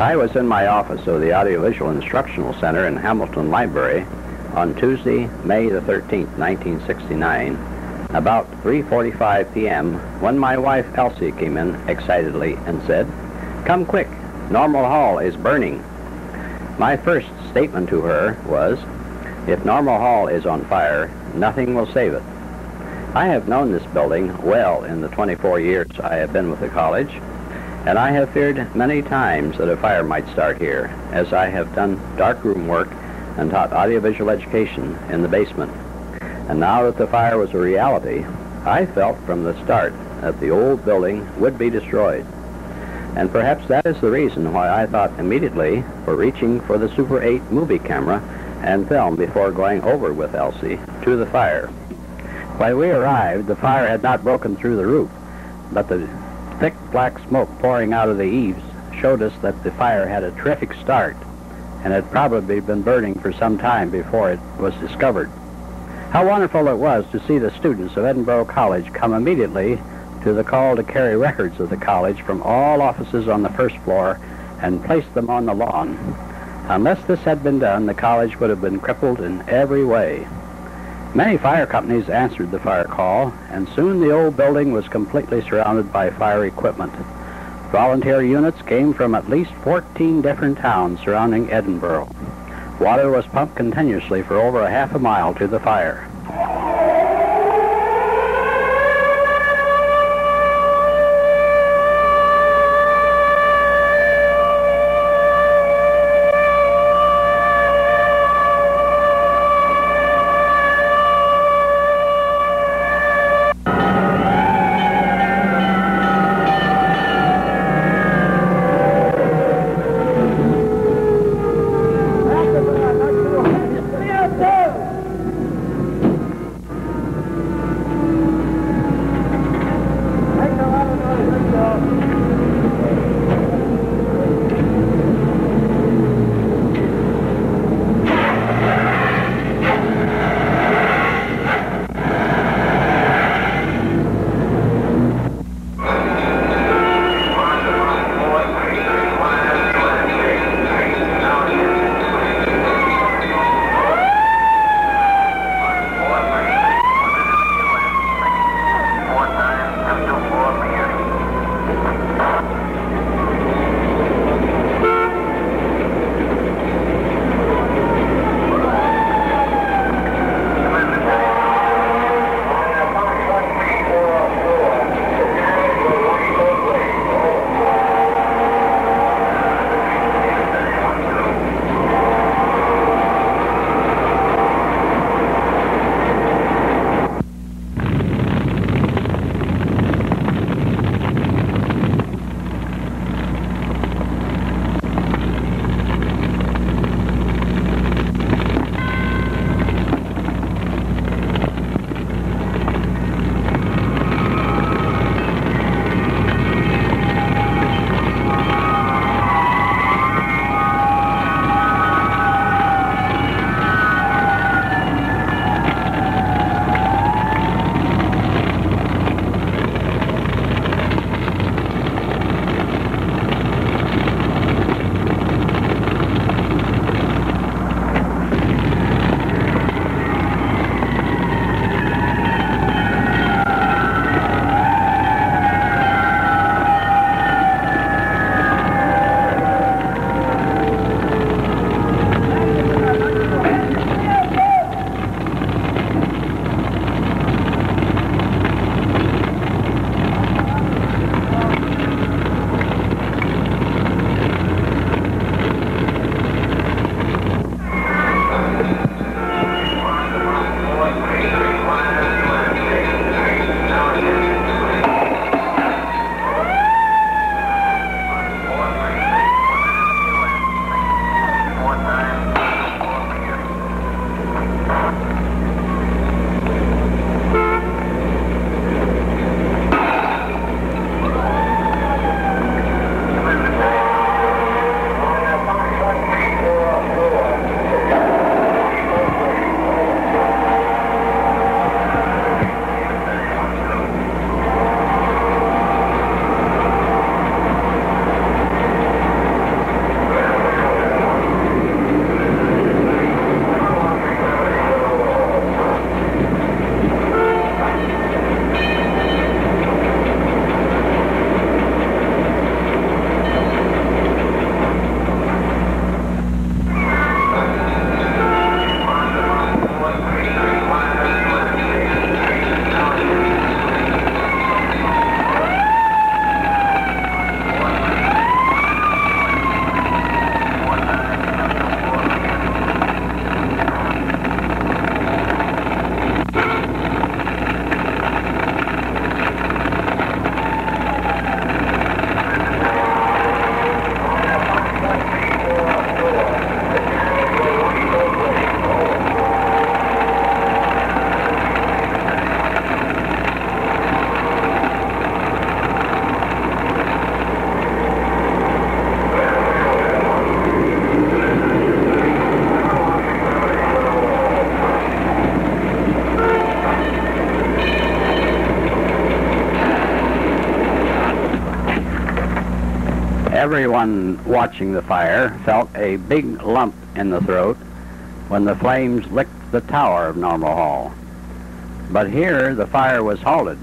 I was in my office of the Audiovisual Instructional Center in Hamilton Library on Tuesday, May the 13th, 1969, about 3:45 p.m., when my wife Elsie came in excitedly and said, "Come quick, Normal Hall is burning." My first statement to her was, "If Normal Hall is on fire, nothing will save it." I have known this building well in the 24 years I have been with the college, and I have feared many times that a fire might start here, as I have done darkroom work and taught audiovisual education in the basement. And now that the fire was a reality, I felt from the start that the old building would be destroyed. And perhaps that is the reason why I thought immediately for reaching for the Super 8 movie camera and film before going over with Elsie to the fire. When we arrived, the fire had not broken through the roof, but the thick black smoke pouring out of the eaves showed us that the fire had a terrific start and had probably been burning for some time before it was discovered. How wonderful it was to see the students of Edinboro College come immediately to the call to carry records of the college from all offices on the first floor and place them on the lawn. Unless this had been done, the college would have been crippled in every way. Many fire companies answered the fire call, and soon the old building was completely surrounded by fire equipment. Volunteer units came from at least 14 different towns surrounding Edinboro. Water was pumped continuously for over a half a mile to the fire. Everyone watching the fire felt a big lump in the throat when the flames licked the tower of Normal Hall. But here the fire was halted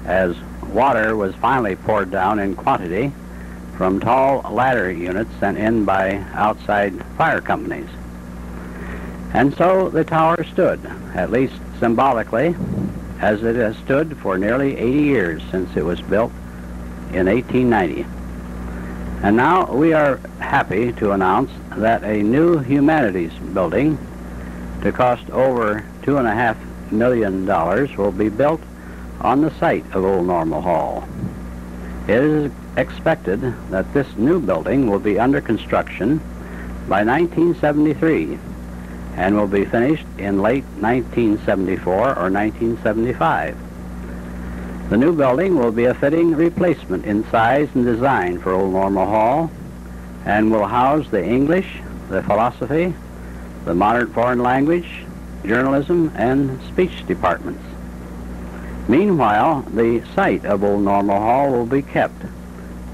as water was finally poured down in quantity from tall ladder units sent in by outside fire companies. And so the tower stood, at least symbolically, as it has stood for nearly 80 years since it was built in 1890. And now we are happy to announce that a new humanities building to cost over $2.5 million will be built on the site of Old Normal Hall. It is expected that this new building will be under construction by 1973 and will be finished in late 1974 or 1975. The new building will be a fitting replacement in size and design for Old Normal Hall and will house the English, the philosophy, the modern foreign language, journalism, and speech departments. Meanwhile, the site of Old Normal Hall will be kept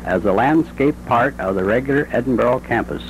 as a landscape part of the regular Edinboro campus.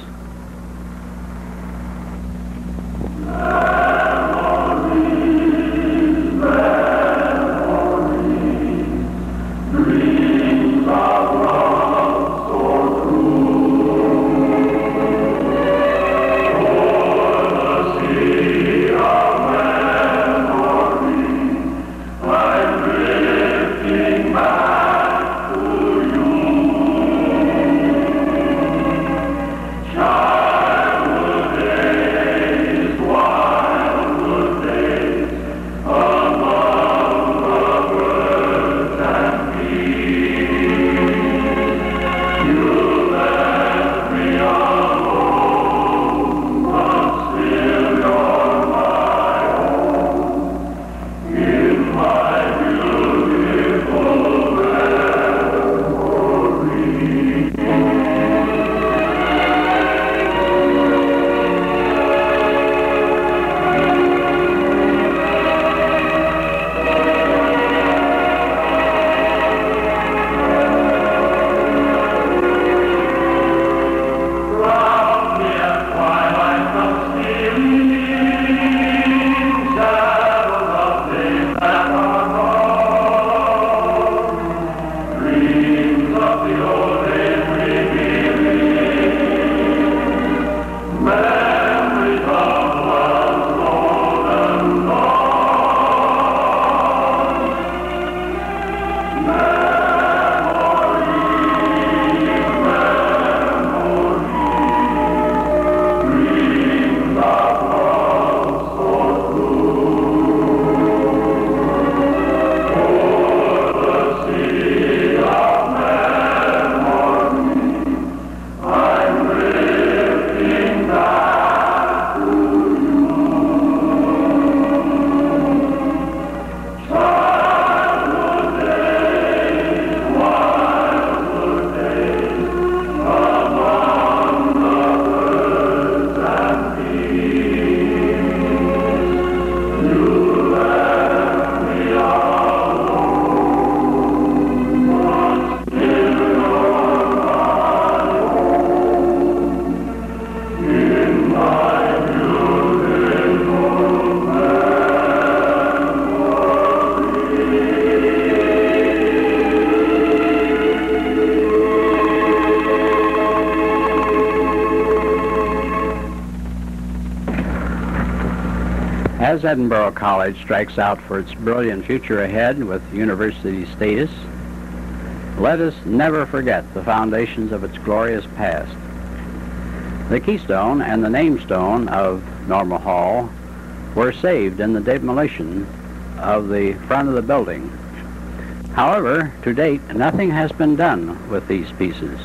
As Edinboro College strikes out for its brilliant future ahead with university status, let us never forget the foundations of its glorious past. The keystone and the namestone of Normal Hall were saved in the demolition of the front of the building. However, to date, nothing has been done with these pieces.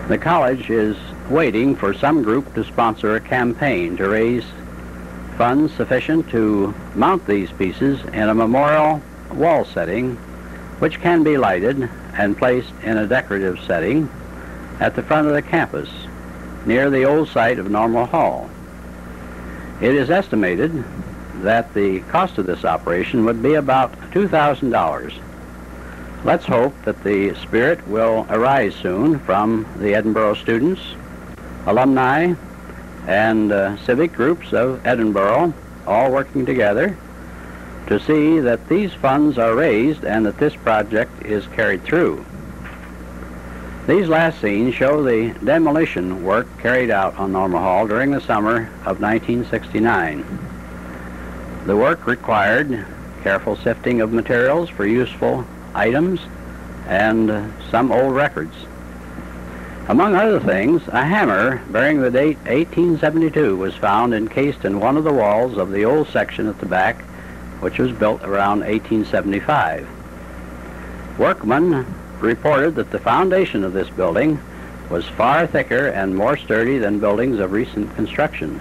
The college is waiting for some group to sponsor a campaign to raise funds sufficient to mount these pieces in a memorial wall setting, which can be lighted and placed in a decorative setting at the front of the campus, near the old site of Normal Hall. It is estimated that the cost of this operation would be about $2,000. Let's hope that the spirit will arise soon from the Edinboro students, alumni, and civic groups of Edinboro, all working together to see that these funds are raised and that this project is carried through. These last scenes show the demolition work carried out on Normal Hall during the summer of 1969. The work required careful sifting of materials for useful items and some old records. Among other things, a hammer bearing the date 1872 was found encased in one of the walls of the old section at the back, which was built around 1875. Workmen reported that the foundation of this building was far thicker and more sturdy than buildings of recent construction.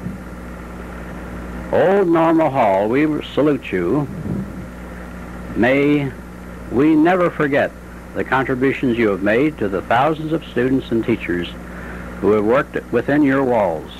Old Normal Hall, we salute you. May we never forget the contributions you have made to the thousands of students and teachers who have worked within your walls.